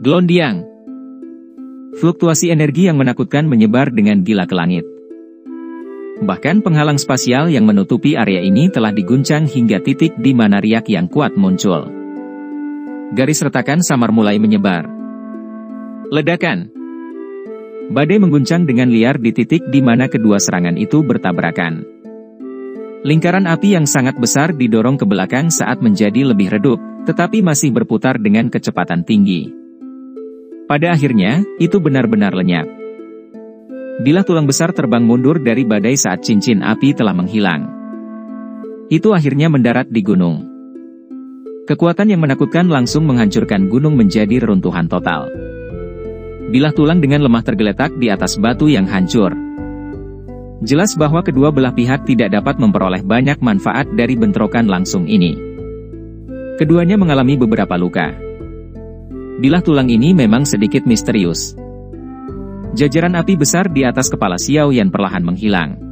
Gelondiang. Fluktuasi energi yang menakutkan menyebar dengan gila ke langit. Bahkan penghalang spasial yang menutupi area ini telah diguncang hingga titik di mana riak yang kuat muncul. Garis retakan samar mulai menyebar. Ledakan. Badai mengguncang dengan liar di titik di mana kedua serangan itu bertabrakan. Lingkaran api yang sangat besar didorong ke belakang saat menjadi lebih redup, tetapi masih berputar dengan kecepatan tinggi. Pada akhirnya, itu benar-benar lenyap. Bilah tulang besar terbang mundur dari badai saat cincin api telah menghilang. Itu akhirnya mendarat di gunung. Kekuatan yang menakutkan langsung menghancurkan gunung menjadi reruntuhan total. Bilah tulang dengan lemah tergeletak di atas batu yang hancur. Jelas bahwa kedua belah pihak tidak dapat memperoleh banyak manfaat dari bentrokan langsung ini. Keduanya mengalami beberapa luka. Bilah tulang ini memang sedikit misterius. Jajaran api besar di atas kepala Xiao Yan perlahan menghilang.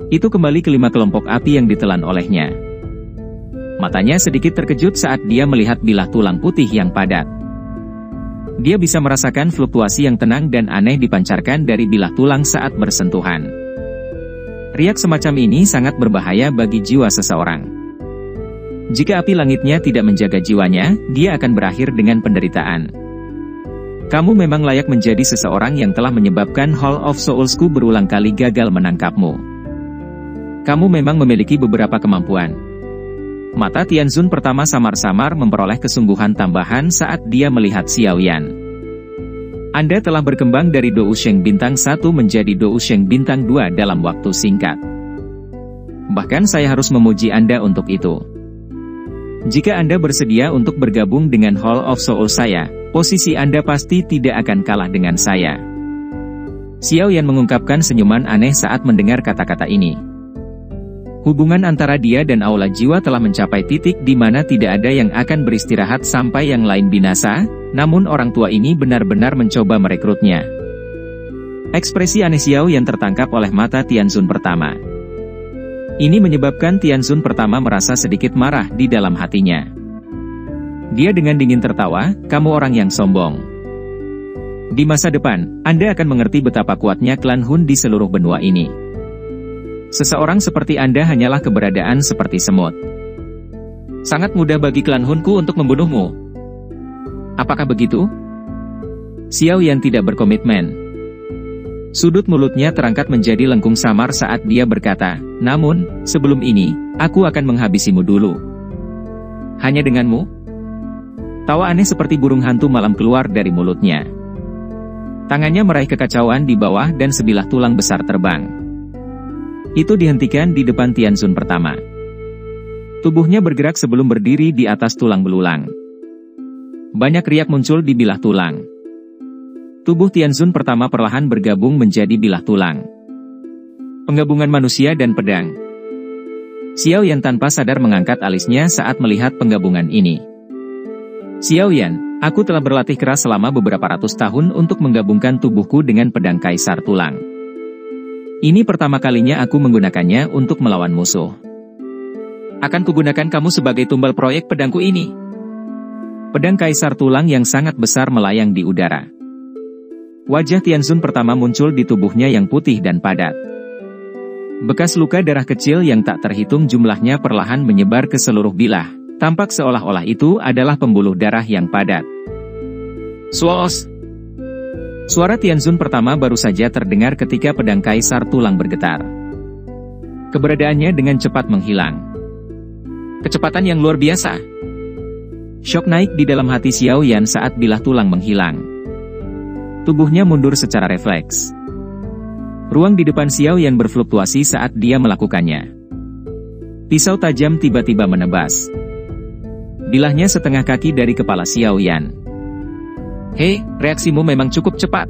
Itu kembali ke 5 kelompok api yang ditelan olehnya. Matanya sedikit terkejut saat dia melihat bilah tulang putih yang padat. Dia bisa merasakan fluktuasi yang tenang dan aneh dipancarkan dari bilah tulang saat bersentuhan. Riak semacam ini sangat berbahaya bagi jiwa seseorang. Jika api langitnya tidak menjaga jiwanya, dia akan berakhir dengan penderitaan. Kamu memang layak menjadi seseorang yang telah menyebabkan Hall of Soulsku berulang kali gagal menangkapmu. Kamu memang memiliki beberapa kemampuan. Mata Tianzun pertama samar-samar memperoleh kesungguhan tambahan saat dia melihat Xiao Yan. Anda telah berkembang dari Dou Sheng Bintang 1 menjadi Dou Sheng Bintang 2 dalam waktu singkat. Bahkan saya harus memuji Anda untuk itu. Jika Anda bersedia untuk bergabung dengan Hall of Soul saya, posisi Anda pasti tidak akan kalah dengan saya. Xiao Yan mengungkapkan senyuman aneh saat mendengar kata-kata ini. Hubungan antara dia dan aula jiwa telah mencapai titik di mana tidak ada yang akan beristirahat sampai yang lain binasa, namun orang tua ini benar-benar mencoba merekrutnya. Ekspresi aneh Xiao Yan tertangkap oleh mata Tianzun pertama. Ini menyebabkan Tianzun pertama merasa sedikit marah di dalam hatinya. Dia dengan dingin tertawa, "Kamu orang yang sombong. Di masa depan, Anda akan mengerti betapa kuatnya klan Hun di seluruh benua ini. Seseorang seperti Anda hanyalah keberadaan seperti semut. Sangat mudah bagi klan Hunku untuk membunuhmu. Apakah begitu?" Xiao Yan tidak berkomitmen. Sudut mulutnya terangkat menjadi lengkung samar saat dia berkata, "Namun, sebelum ini, aku akan menghabisimu dulu." "Hanya denganmu?" Tawa aneh seperti burung hantu malam keluar dari mulutnya. Tangannya meraih kekacauan di bawah dan sebilah tulang besar terbang. Itu dihentikan di depan Tianzun pertama. Tubuhnya bergerak sebelum berdiri di atas tulang belulang. Banyak riak muncul di bilah tulang. Tubuh Tianzun pertama perlahan bergabung menjadi bilah tulang. Penggabungan manusia dan pedang. Xiao Yan tanpa sadar mengangkat alisnya saat melihat penggabungan ini. "Xiao Yan, aku telah berlatih keras selama beberapa ratus tahun untuk menggabungkan tubuhku dengan pedang kaisar tulang. Ini pertama kalinya aku menggunakannya untuk melawan musuh. Akan kugunakan kamu sebagai tumbal proyek pedangku ini." Pedang kaisar tulang yang sangat besar melayang di udara. Wajah Tianzun pertama muncul di tubuhnya yang putih dan padat. Bekas luka darah kecil yang tak terhitung jumlahnya perlahan menyebar ke seluruh bilah, tampak seolah-olah itu adalah pembuluh darah yang padat. "Swos!" Suara Tianzun pertama baru saja terdengar ketika pedang kaisar tulang bergetar. Keberadaannya dengan cepat menghilang. Kecepatan yang luar biasa. Syok naik di dalam hati Xiao Yan saat bilah tulang menghilang. Tubuhnya mundur secara refleks. Ruang di depan Xiao Yan berfluktuasi saat dia melakukannya. Pisau tajam tiba-tiba menebas. Bilahnya setengah kaki dari kepala Xiao Yan. "Hei, reaksimu memang cukup cepat."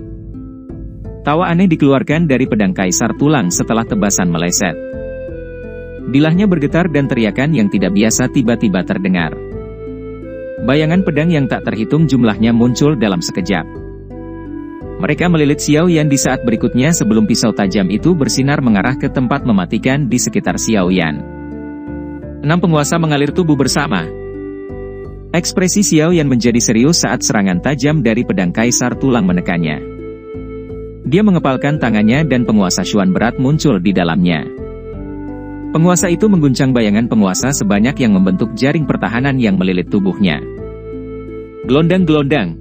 Tawa aneh dikeluarkan dari pedang kaisar tulang setelah tebasan meleset. Bilahnya bergetar dan teriakan yang tidak biasa tiba-tiba terdengar. Bayangan pedang yang tak terhitung jumlahnya muncul dalam sekejap. Mereka melilit Xiao Yan di saat berikutnya sebelum pisau tajam itu bersinar mengarah ke tempat mematikan di sekitar Xiao Yan. 6 penguasa mengalir tubuh bersama. Ekspresi Xiao Yan menjadi serius saat serangan tajam dari pedang Kaisar Tulang menekannya. Dia mengepalkan tangannya dan penguasa Xuan berat muncul di dalamnya. Penguasa itu mengguncang bayangan penguasa sebanyak yang membentuk jaring pertahanan yang melilit tubuhnya. Gelondang-gelondang.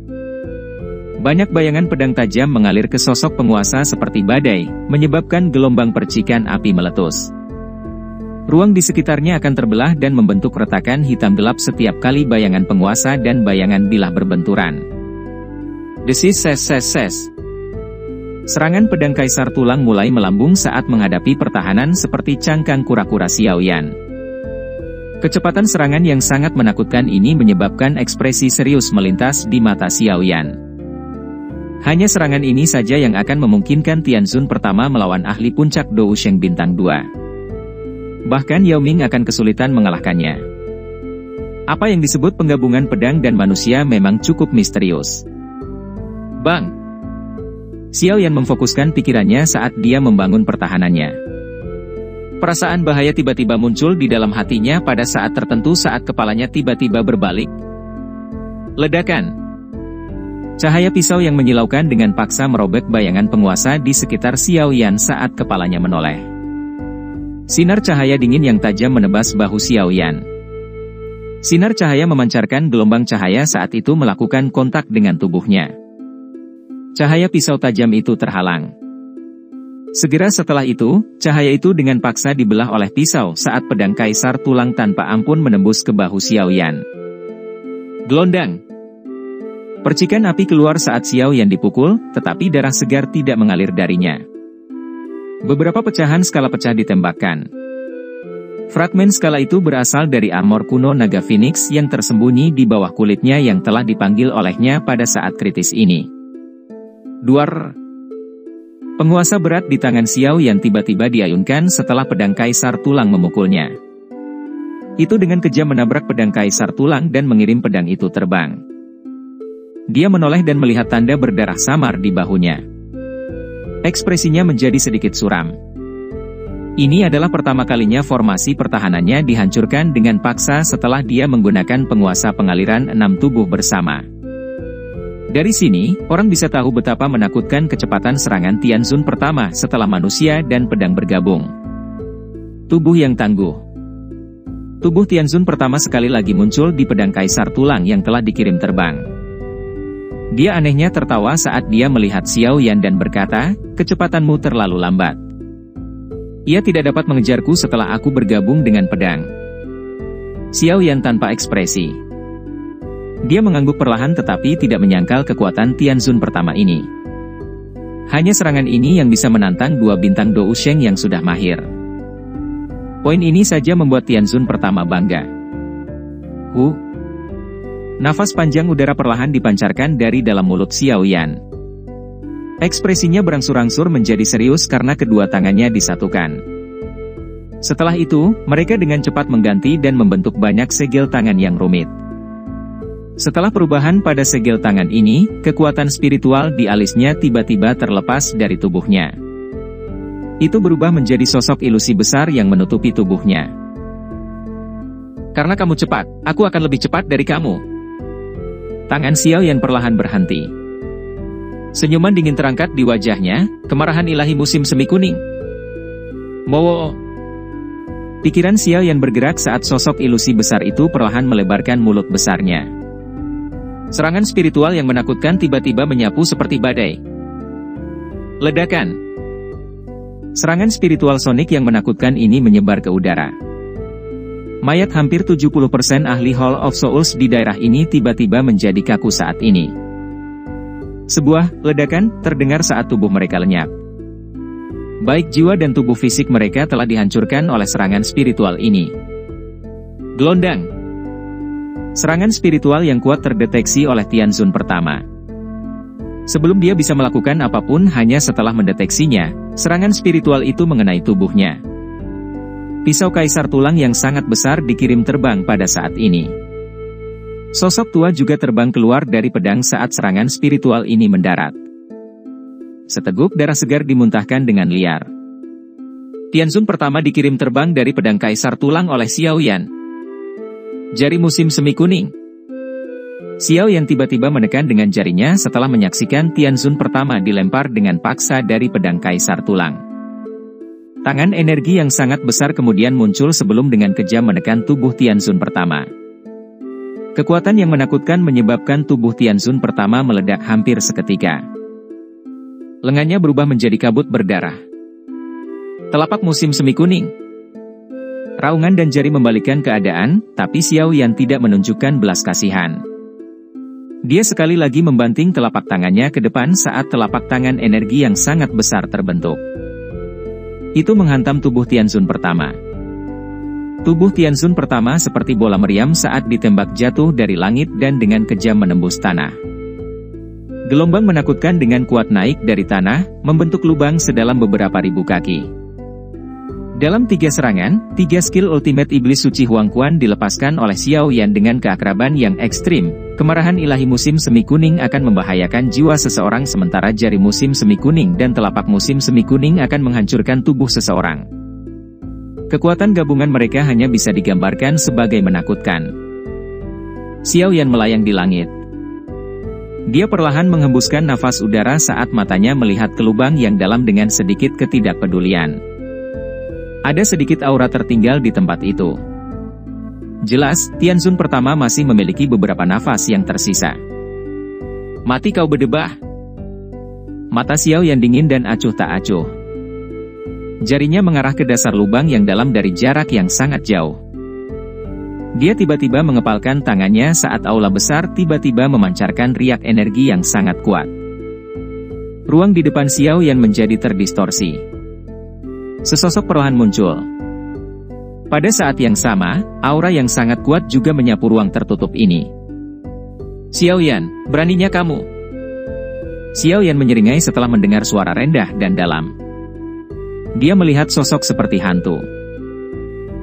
Banyak bayangan pedang tajam mengalir ke sosok penguasa seperti badai, menyebabkan gelombang percikan api meletus. Ruang di sekitarnya akan terbelah dan membentuk retakan hitam gelap setiap kali bayangan penguasa dan bayangan bilah berbenturan. Desis ses. Serangan pedang Kaisar Tulang mulai melambung saat menghadapi pertahanan seperti cangkang kura-kura Xiao Yan. Kecepatan serangan yang sangat menakutkan ini menyebabkan ekspresi serius melintas di mata Xiao Yan. Hanya serangan ini saja yang akan memungkinkan Tianzun pertama melawan ahli puncak Dou Sheng bintang 2. Bahkan Yao Ming akan kesulitan mengalahkannya. Apa yang disebut penggabungan pedang dan manusia memang cukup misterius. Bang! Xiao Yan memfokuskan pikirannya saat dia membangun pertahanannya. Perasaan bahaya tiba-tiba muncul di dalam hatinya pada saat tertentu saat kepalanya tiba-tiba berbalik. Ledakan! Cahaya pisau yang menyilaukan dengan paksa merobek bayangan penguasa di sekitar Xiao Yan saat kepalanya menoleh. Sinar cahaya dingin yang tajam menebas bahu Xiao Yan. Sinar cahaya memancarkan gelombang cahaya saat itu melakukan kontak dengan tubuhnya. Cahaya pisau tajam itu terhalang. Segera setelah itu, cahaya itu dengan paksa dibelah oleh pisau saat pedang Kaisar Tulang tanpa ampun menembus ke bahu Xiao Yan. Gelondang! Percikan api keluar saat Xiao Yan dipukul, tetapi darah segar tidak mengalir darinya. Beberapa pecahan skala pecah ditembakkan. Fragmen skala itu berasal dari armor kuno naga Phoenix yang tersembunyi di bawah kulitnya yang telah dipanggil olehnya pada saat kritis ini. Duar! Penguasa berat di tangan Xiao Yan tiba-tiba diayunkan setelah pedang Kaisar Tulang memukulnya. Itu dengan kejam menabrak pedang Kaisar Tulang dan mengirim pedang itu terbang. Dia menoleh dan melihat tanda berdarah samar di bahunya. Ekspresinya menjadi sedikit suram. Ini adalah pertama kalinya formasi pertahanannya dihancurkan dengan paksa setelah dia menggunakan penguasa pengaliran 6 tubuh bersama. Dari sini, orang bisa tahu betapa menakutkan kecepatan serangan Tianzun pertama setelah manusia dan pedang bergabung. Tubuh yang tangguh. Tubuh Tianzun pertama sekali lagi muncul di pedang Kaisar Tulang yang telah dikirim terbang. Dia anehnya tertawa saat dia melihat Xiao Yan dan berkata, "Kecepatanmu terlalu lambat. Ia tidak dapat mengejarku setelah aku bergabung dengan pedang." Xiao Yan tanpa ekspresi. Dia mengangguk perlahan tetapi tidak menyangkal kekuatan Tianzun pertama ini. Hanya serangan ini yang bisa menantang 2 bintang Dou Sheng yang sudah mahir. Poin ini saja membuat Tianzun pertama bangga. Nafas panjang udara perlahan dipancarkan dari dalam mulut Xiao Yan. Ekspresinya berangsur-angsur menjadi serius karena kedua tangannya disatukan. Setelah itu, mereka dengan cepat mengganti dan membentuk banyak segel tangan yang rumit. Setelah perubahan pada segel tangan ini, kekuatan spiritual di alisnya tiba-tiba terlepas dari tubuhnya. Itu berubah menjadi sosok ilusi besar yang menutupi tubuhnya. Karena kamu cepat, aku akan lebih cepat dari kamu. Tangan Xiao Yan perlahan berhenti. Senyuman dingin terangkat di wajahnya, kemarahan ilahi musim semi kuning. Mowo. Pikiran Xiao Yan bergerak saat sosok ilusi besar itu perlahan melebarkan mulut besarnya. Serangan spiritual yang menakutkan tiba-tiba menyapu seperti badai. Ledakan. Serangan spiritual sonik yang menakutkan ini menyebar ke udara. Mayat hampir 70% ahli Hall of Souls di daerah ini tiba-tiba menjadi kaku saat ini. Sebuah ledakan terdengar saat tubuh mereka lenyap. Baik jiwa dan tubuh fisik mereka telah dihancurkan oleh serangan spiritual ini. Gelondang. Serangan spiritual yang kuat terdeteksi oleh Tianzun pertama. Sebelum dia bisa melakukan apapun hanya setelah mendeteksinya, serangan spiritual itu mengenai tubuhnya. Pisau Kaisar Tulang yang sangat besar dikirim terbang pada saat ini. Sosok tua juga terbang keluar dari pedang saat serangan spiritual ini mendarat. Seteguk darah segar dimuntahkan dengan liar. Tianzun pertama dikirim terbang dari pedang Kaisar Tulang oleh Xiao Yan. Jari musim semi kuning. Xiao Yan tiba-tiba menekan dengan jarinya setelah menyaksikan Tianzun pertama dilempar dengan paksa dari pedang Kaisar Tulang. Tangan energi yang sangat besar kemudian muncul sebelum dengan kejam menekan tubuh Tianzun pertama. Kekuatan yang menakutkan menyebabkan tubuh Tianzun pertama meledak hampir seketika. Lengannya berubah menjadi kabut berdarah. Telapak musim semi kuning. Raungan dan jari membalikkan keadaan, tapi Xiao Yan tidak menunjukkan belas kasihan. Dia sekali lagi membanting telapak tangannya ke depan saat telapak tangan energi yang sangat besar terbentuk. Itu menghantam tubuh Tianzun pertama. Tubuh Tianzun pertama seperti bola meriam saat ditembak jatuh dari langit dan dengan kejam menembus tanah. Gelombang menakutkan dengan kuat naik dari tanah, membentuk lubang sedalam beberapa ribu kaki. Dalam 3 serangan, 3 skill ultimate iblis suci Huang Quan dilepaskan oleh Xiao Yan dengan keakraban yang ekstrim. Kemarahan ilahi musim semi kuning akan membahayakan jiwa seseorang sementara jari musim semi kuning dan telapak musim semi kuning akan menghancurkan tubuh seseorang. Kekuatan gabungan mereka hanya bisa digambarkan sebagai menakutkan. Xiao Yan melayang di langit. Dia perlahan menghembuskan nafas udara saat matanya melihat ke lubang yang dalam dengan sedikit ketidakpedulian. Ada sedikit aura tertinggal di tempat itu. Jelas, Tianzun pertama masih memiliki beberapa nafas yang tersisa. Mati kau berdebah. Mata Xiao Yan dingin dan acuh tak acuh. Jarinya mengarah ke dasar lubang yang dalam dari jarak yang sangat jauh. Dia tiba-tiba mengepalkan tangannya saat aula besar tiba-tiba memancarkan riak energi yang sangat kuat. Ruang di depan Xiao Yan menjadi terdistorsi. Sesosok perlahan muncul. Pada saat yang sama, aura yang sangat kuat juga menyapu ruang tertutup ini. Xiao Yan, beraninya kamu. Xiao Yan menyeringai setelah mendengar suara rendah dan dalam. Dia melihat sosok seperti hantu.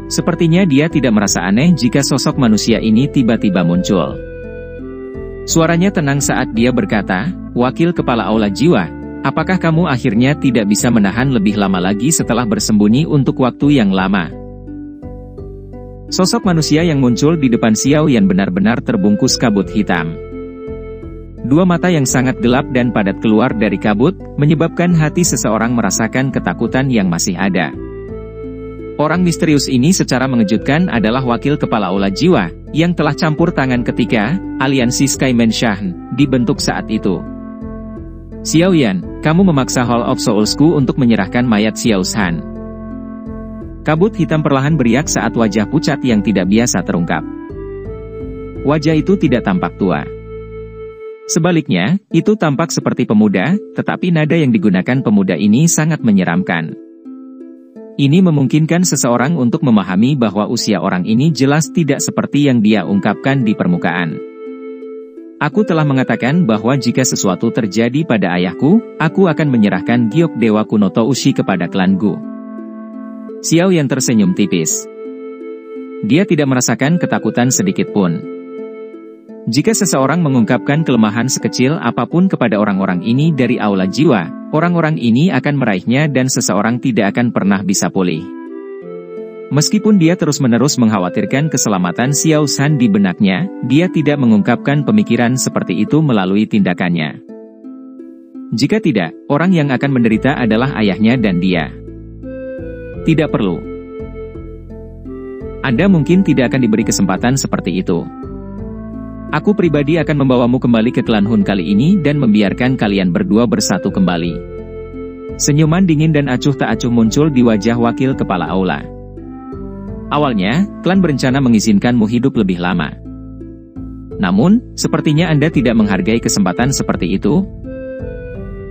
Sepertinya dia tidak merasa aneh jika sosok manusia ini tiba-tiba muncul. Suaranya tenang saat dia berkata, "Wakil Kepala Aula Jiwa, apakah kamu akhirnya tidak bisa menahan lebih lama lagi setelah bersembunyi untuk waktu yang lama?" Sosok manusia yang muncul di depan Xiao Yan benar-benar terbungkus kabut hitam. 2 mata yang sangat gelap dan padat keluar dari kabut, menyebabkan hati seseorang merasakan ketakutan yang masih ada. Orang misterius ini secara mengejutkan adalah Wakil Kepala Aula Jiwa, yang telah campur tangan ketika aliansi Skyman Shah dibentuk saat itu. Xiao Yan, kamu memaksa Hall of Soulsku untuk menyerahkan mayat Xiao Shan. Kabut hitam perlahan beriak saat wajah pucat yang tidak biasa terungkap. Wajah itu tidak tampak tua. Sebaliknya, itu tampak seperti pemuda, tetapi nada yang digunakan pemuda ini sangat menyeramkan. Ini memungkinkan seseorang untuk memahami bahwa usia orang ini jelas tidak seperti yang dia ungkapkan di permukaan. Aku telah mengatakan bahwa jika sesuatu terjadi pada ayahku, aku akan menyerahkan giok Dewa Kuno Toushi kepada klan Gu. Xiao Yan tersenyum tipis. Dia tidak merasakan ketakutan sedikit pun. Jika seseorang mengungkapkan kelemahan sekecil apapun kepada orang-orang ini dari aula jiwa, orang-orang ini akan meraihnya dan seseorang tidak akan pernah bisa pulih. Meskipun dia terus-menerus mengkhawatirkan keselamatan Xiao Shan di benaknya, dia tidak mengungkapkan pemikiran seperti itu melalui tindakannya. Jika tidak, orang yang akan menderita adalah ayahnya dan dia. Tidak perlu. Anda mungkin tidak akan diberi kesempatan seperti itu. Aku pribadi akan membawamu kembali ke klan Hun kali ini dan membiarkan kalian berdua bersatu kembali. Senyuman dingin dan acuh tak acuh muncul di wajah Wakil Kepala Aula. Awalnya, klan berencana mengizinkanmu hidup lebih lama. Namun, sepertinya Anda tidak menghargai kesempatan seperti itu.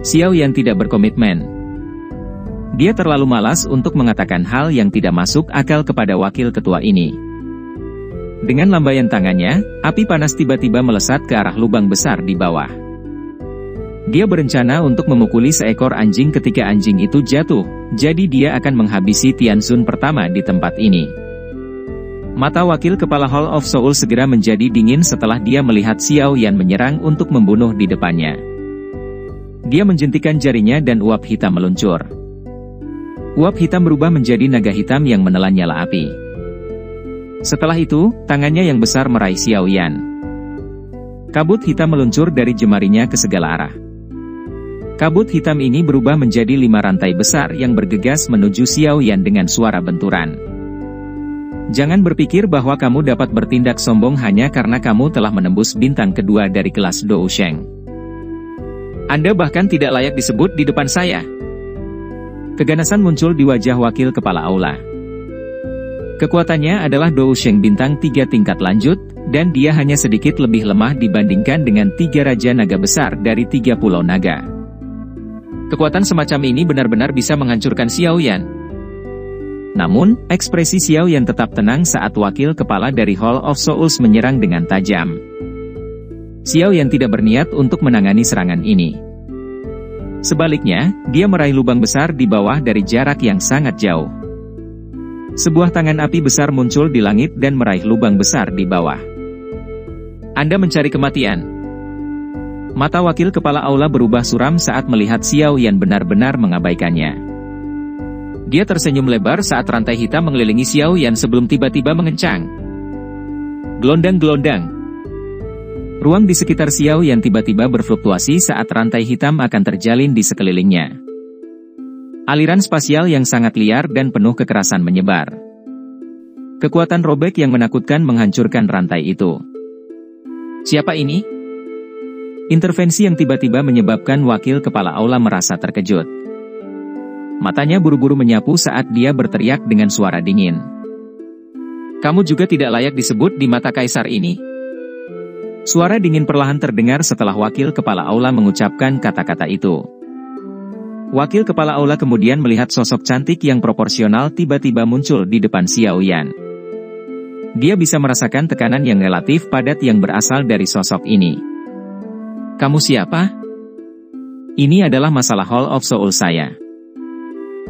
Xiao Yan tidak berkomitmen. Dia terlalu malas untuk mengatakan hal yang tidak masuk akal kepada wakil ketua ini. Dengan lambaian tangannya, api panas tiba-tiba melesat ke arah lubang besar di bawah. Dia berencana untuk memukuli seekor anjing ketika anjing itu jatuh, jadi dia akan menghabisi Tianzun pertama di tempat ini. Mata wakil kepala Hall of Soul segera menjadi dingin setelah dia melihat Xiao Yan menyerang untuk membunuh di depannya. Dia menjentikan jarinya dan uap hitam meluncur. Uap hitam berubah menjadi naga hitam yang menelan nyala api. Setelah itu, tangannya yang besar meraih Xiao Yan. Kabut hitam meluncur dari jemarinya ke segala arah. Kabut hitam ini berubah menjadi 5 rantai besar yang bergegas menuju Xiao Yan dengan suara benturan. Jangan berpikir bahwa kamu dapat bertindak sombong hanya karena kamu telah menembus bintang kedua dari kelas Dou Sheng. Anda bahkan tidak layak disebut di depan saya. Keganasan muncul di wajah wakil kepala aula. Kekuatannya adalah Dou Sheng bintang 3 tingkat lanjut, dan dia hanya sedikit lebih lemah dibandingkan dengan 3 Raja Naga besar dari 3 Pulau Naga. Kekuatan semacam ini benar-benar bisa menghancurkan Xiao Yan. Namun, ekspresi Xiao Yan tetap tenang saat wakil kepala dari Hall of Souls menyerang dengan tajam. Xiao Yan tidak berniat untuk menangani serangan ini. Sebaliknya, dia meraih lubang besar di bawah dari jarak yang sangat jauh. Sebuah tangan api besar muncul di langit dan meraih lubang besar di bawah. Anda mencari kematian. Mata wakil kepala aula berubah suram saat melihat Xiao Yan benar-benar mengabaikannya. Dia tersenyum lebar saat rantai hitam mengelilingi Xiao Yan sebelum tiba-tiba mengencang. Gelondang-gelondang. Ruang di sekitar Xiao Yan tiba-tiba berfluktuasi saat rantai hitam akan terjalin di sekelilingnya. Aliran spasial yang sangat liar dan penuh kekerasan menyebar. Kekuatan robek yang menakutkan menghancurkan rantai itu. Siapa ini? Intervensi yang tiba-tiba menyebabkan wakil kepala aula merasa terkejut. Matanya buru-buru menyapu saat dia berteriak dengan suara dingin. Kamu juga tidak layak disebut di mata kaisar ini. Suara dingin perlahan terdengar setelah wakil kepala aula mengucapkan kata-kata itu. Wakil kepala aula kemudian melihat sosok cantik yang proporsional tiba-tiba muncul di depan Xiao Yan. Dia bisa merasakan tekanan yang relatif padat yang berasal dari sosok ini. Kamu siapa? Ini adalah masalah Hall of Soul saya.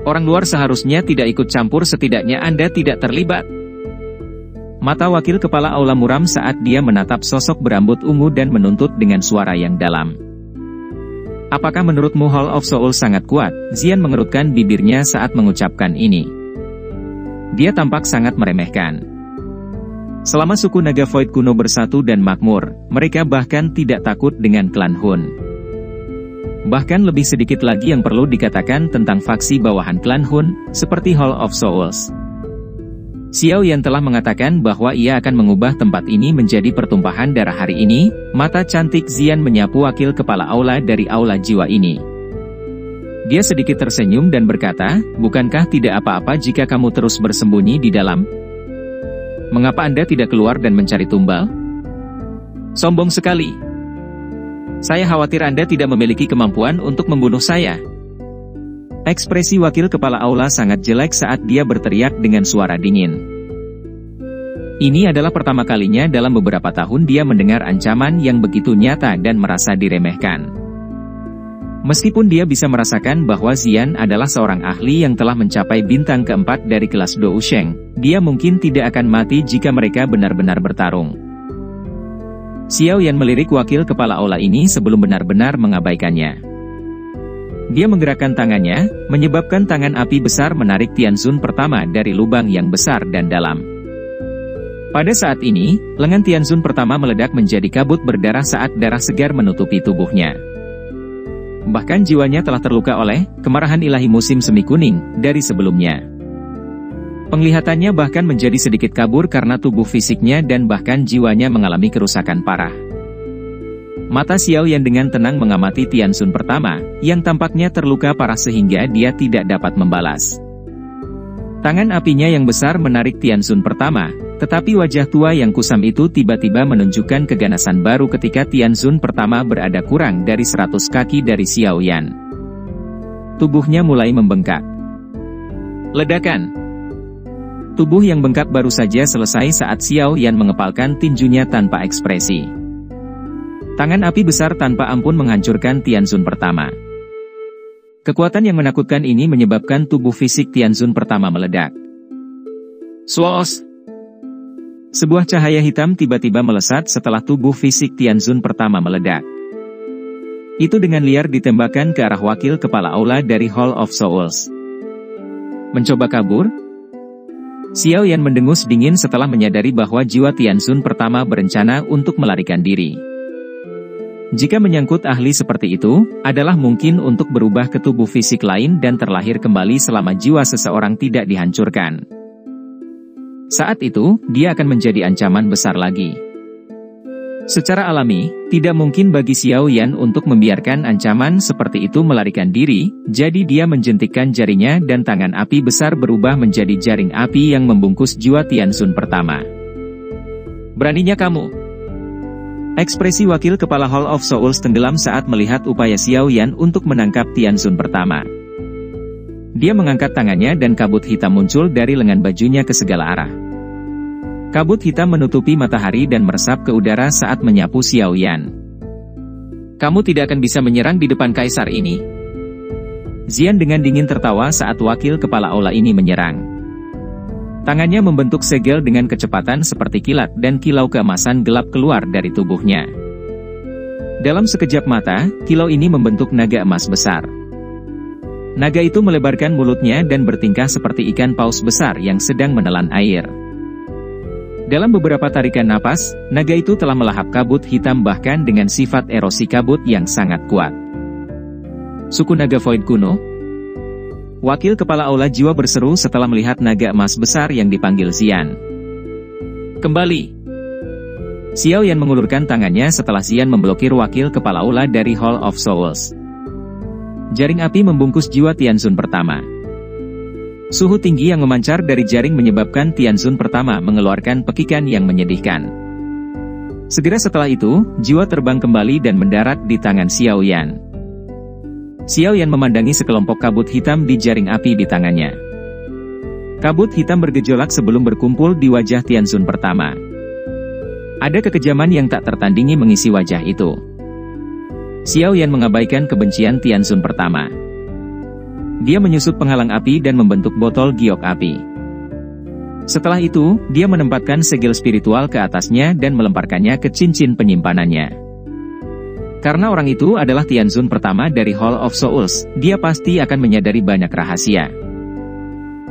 Orang luar seharusnya tidak ikut campur, setidaknya Anda tidak terlibat. Mata wakil kepala aula muram saat dia menatap sosok berambut ungu dan menuntut dengan suara yang dalam. Apakah menurutmu Hall of Soul sangat kuat? Xian mengerutkan bibirnya saat mengucapkan ini. Dia tampak sangat meremehkan. Selama suku naga Void kuno bersatu dan makmur, mereka bahkan tidak takut dengan klan Hun. Bahkan lebih sedikit lagi yang perlu dikatakan tentang faksi bawahan klan Hun, seperti Hall of Souls. Xiao Yan telah mengatakan bahwa ia akan mengubah tempat ini menjadi pertumpahan darah hari ini. Mata cantik Xian menyapu wakil kepala aula dari aula jiwa ini. Dia sedikit tersenyum dan berkata, bukankah tidak apa-apa jika kamu terus bersembunyi di dalam? Mengapa Anda tidak keluar dan mencari tumbal? Sombong sekali. Saya khawatir Anda tidak memiliki kemampuan untuk membunuh saya. Ekspresi wakil kepala aula sangat jelek saat dia berteriak dengan suara dingin. Ini adalah pertama kalinya dalam beberapa tahun dia mendengar ancaman yang begitu nyata dan merasa diremehkan. Meskipun dia bisa merasakan bahwa Xian adalah seorang ahli yang telah mencapai bintang keempat dari kelas Dou Sheng, dia mungkin tidak akan mati jika mereka benar-benar bertarung. Xiao Yan melirik wakil kepala aula ini sebelum benar-benar mengabaikannya. Dia menggerakkan tangannya, menyebabkan tangan api besar menarik Tianzun pertama dari lubang yang besar dan dalam. Pada saat ini, lengan Tianzun pertama meledak menjadi kabut berdarah saat darah segar menutupi tubuhnya. Bahkan jiwanya telah terluka oleh kemarahan ilahi musim semi kuning dari sebelumnya. Penglihatannya bahkan menjadi sedikit kabur karena tubuh fisiknya dan bahkan jiwanya mengalami kerusakan parah. Mata Xiao Yan dengan tenang mengamati Tianzun pertama, yang tampaknya terluka parah sehingga dia tidak dapat membalas. Tangan apinya yang besar menarik Tianzun pertama, tetapi wajah tua yang kusam itu tiba-tiba menunjukkan keganasan baru ketika Tianzun pertama berada kurang dari 100 kaki dari Xiao Yan. Tubuhnya mulai membengkak. Ledakan. Tubuh yang bengkak baru saja selesai saat Xiao Yan mengepalkan tinjunya tanpa ekspresi. Tangan api besar tanpa ampun menghancurkan Tianzun pertama. Kekuatan yang menakutkan ini menyebabkan tubuh fisik Tianzun pertama meledak. Swos! Sebuah cahaya hitam tiba-tiba melesat setelah tubuh fisik Tianzun pertama meledak. Itu dengan liar ditembakkan ke arah wakil kepala aula dari Hall of Souls. Mencoba kabur? Xiao Yan mendengus dingin setelah menyadari bahwa jiwa Tianzun pertama berencana untuk melarikan diri. Jika menyangkut ahli seperti itu, adalah mungkin untuk berubah ke tubuh fisik lain dan terlahir kembali selama jiwa seseorang tidak dihancurkan. Saat itu, dia akan menjadi ancaman besar lagi. Secara alami, tidak mungkin bagi Xiao Yan untuk membiarkan ancaman seperti itu melarikan diri, jadi dia menjentikkan jarinya dan tangan api besar berubah menjadi jaring api yang membungkus jiwa Tianxun pertama. Beraninya kamu! Ekspresi wakil kepala Hall of Souls tenggelam saat melihat upaya Xiao Yan untuk menangkap Tianxun pertama. Dia mengangkat tangannya dan kabut hitam muncul dari lengan bajunya ke segala arah. Kabut hitam menutupi matahari dan meresap ke udara saat menyapu Xiao Yan. Kamu tidak akan bisa menyerang di depan kaisar ini. Xian dengan dingin tertawa saat wakil kepala aula ini menyerang. Tangannya membentuk segel dengan kecepatan seperti kilat dan kilau keemasan gelap keluar dari tubuhnya. Dalam sekejap mata, kilau ini membentuk naga emas besar. Naga itu melebarkan mulutnya dan bertingkah seperti ikan paus besar yang sedang menelan air. Dalam beberapa tarikan napas, naga itu telah melahap kabut hitam bahkan dengan sifat erosi kabut yang sangat kuat. Suku naga Void kuno? Wakil kepala aula jiwa berseru setelah melihat naga emas besar yang dipanggil Xian. Kembali! Xiao Yan mengulurkan tangannya setelah Xian memblokir wakil kepala aula dari Hall of Souls. Jaring api membungkus jiwa Tianxun pertama. Suhu tinggi yang memancar dari jaring menyebabkan Tianxun pertama mengeluarkan pekikan yang menyedihkan. Segera setelah itu, jiwa terbang kembali dan mendarat di tangan Xiao Yan. Xiao Yan memandangi sekelompok kabut hitam di jaring api di tangannya. Kabut hitam bergejolak sebelum berkumpul di wajah Tianxun pertama. Ada kekejaman yang tak tertandingi mengisi wajah itu. Xiao Yan mengabaikan kebencian Tianxun pertama. Dia menyusup penghalang api dan membentuk botol giok api. Setelah itu, dia menempatkan segel spiritual ke atasnya dan melemparkannya ke cincin penyimpanannya. Karena orang itu adalah Tianxun pertama dari Hall of Souls, dia pasti akan menyadari banyak rahasia.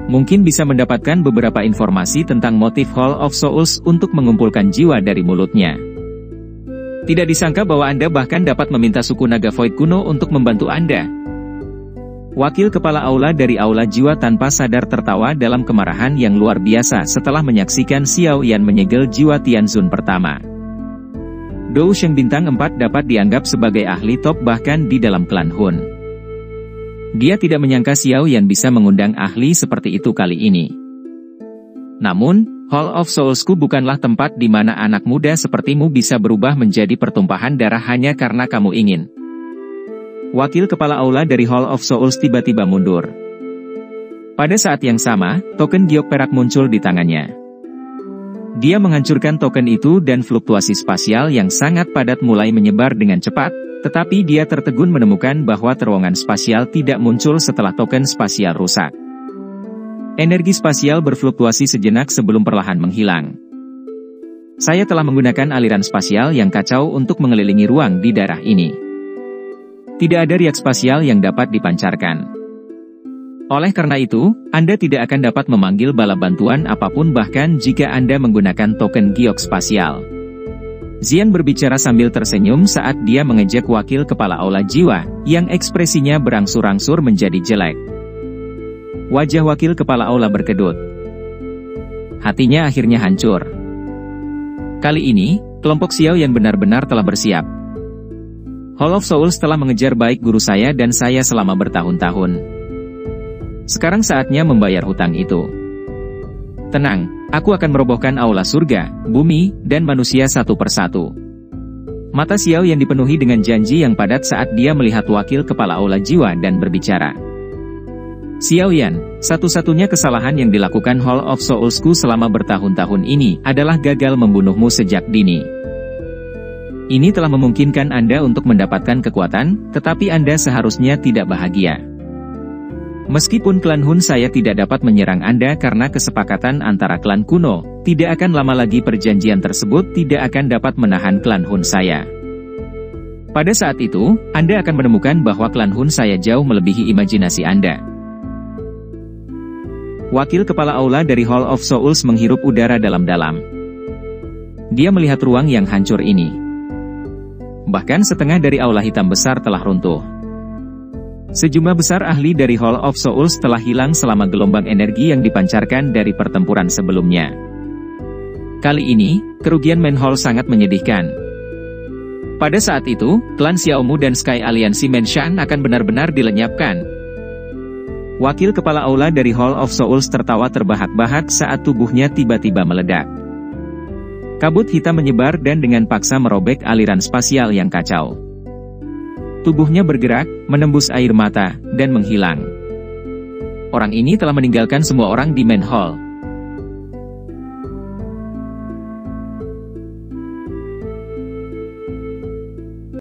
Mungkin bisa mendapatkan beberapa informasi tentang motif Hall of Souls untuk mengumpulkan jiwa dari mulutnya. Tidak disangka bahwa Anda bahkan dapat meminta suku naga Void kuno untuk membantu Anda. Wakil kepala aula dari aula jiwa tanpa sadar tertawa dalam kemarahan yang luar biasa setelah menyaksikan Xiao Yan menyegel jiwa Tianxun pertama. Dou Sheng bintang 4 dapat dianggap sebagai ahli top bahkan di dalam klan Hun. Dia tidak menyangka Xiao Yan bisa mengundang ahli seperti itu kali ini. Namun, Hall of Soulsku bukanlah tempat di mana anak muda sepertimu bisa berubah menjadi pertumpahan darah hanya karena kamu ingin. Wakil kepala aula dari Hall of Souls tiba-tiba mundur. Pada saat yang sama, token giok perak muncul di tangannya. Dia menghancurkan token itu dan fluktuasi spasial yang sangat padat mulai menyebar dengan cepat, tetapi dia tertegun menemukan bahwa terowongan spasial tidak muncul setelah token spasial rusak. Energi spasial berfluktuasi sejenak sebelum perlahan menghilang. Saya telah menggunakan aliran spasial yang kacau untuk mengelilingi ruang di daerah ini. Tidak ada riak spasial yang dapat dipancarkan. Oleh karena itu, Anda tidak akan dapat memanggil bala bantuan apapun bahkan jika Anda menggunakan token giok spasial. Xian berbicara sambil tersenyum saat dia mengejek wakil kepala aula jiwa, yang ekspresinya berangsur-angsur menjadi jelek. Wajah wakil kepala aula berkedut. Hatinya akhirnya hancur. Kali ini, kelompok Xiao yang benar-benar telah bersiap. Hall of Souls telah mengejar baik guru saya dan saya selama bertahun-tahun. Sekarang saatnya membayar hutang itu. Tenang, aku akan merobohkan aula surga, bumi, dan manusia satu persatu. Mata Xiao yang dipenuhi dengan janji yang padat saat dia melihat wakil kepala aula jiwa dan berbicara. Xiao Yan, satu-satunya kesalahan yang dilakukan Hall of Soulsku selama bertahun-tahun ini adalah gagal membunuhmu sejak dini. Ini telah memungkinkan Anda untuk mendapatkan kekuatan, tetapi Anda seharusnya tidak bahagia. Meskipun klan Hun saya tidak dapat menyerang Anda karena kesepakatan antara klan kuno, tidak akan lama lagi perjanjian tersebut tidak akan dapat menahan klan Hun saya. Pada saat itu, Anda akan menemukan bahwa klan Hun saya jauh melebihi imajinasi Anda. Wakil kepala aula dari Hall of Souls menghirup udara dalam-dalam. Dia melihat ruang yang hancur ini. Bahkan setengah dari aula hitam besar telah runtuh. Sejumlah besar ahli dari Hall of Souls telah hilang selama gelombang energi yang dipancarkan dari pertempuran sebelumnya. Kali ini, kerugian Main Hall sangat menyedihkan. Pada saat itu, klan Xiaomu dan Sky Aliansi Menshan akan benar-benar dilenyapkan. Wakil kepala aula dari Hall of Souls tertawa terbahak-bahak saat tubuhnya tiba-tiba meledak. Kabut hitam menyebar dan dengan paksa merobek aliran spasial yang kacau. Tubuhnya bergerak, menembus air mata, dan menghilang. Orang ini telah meninggalkan semua orang di Main Hall.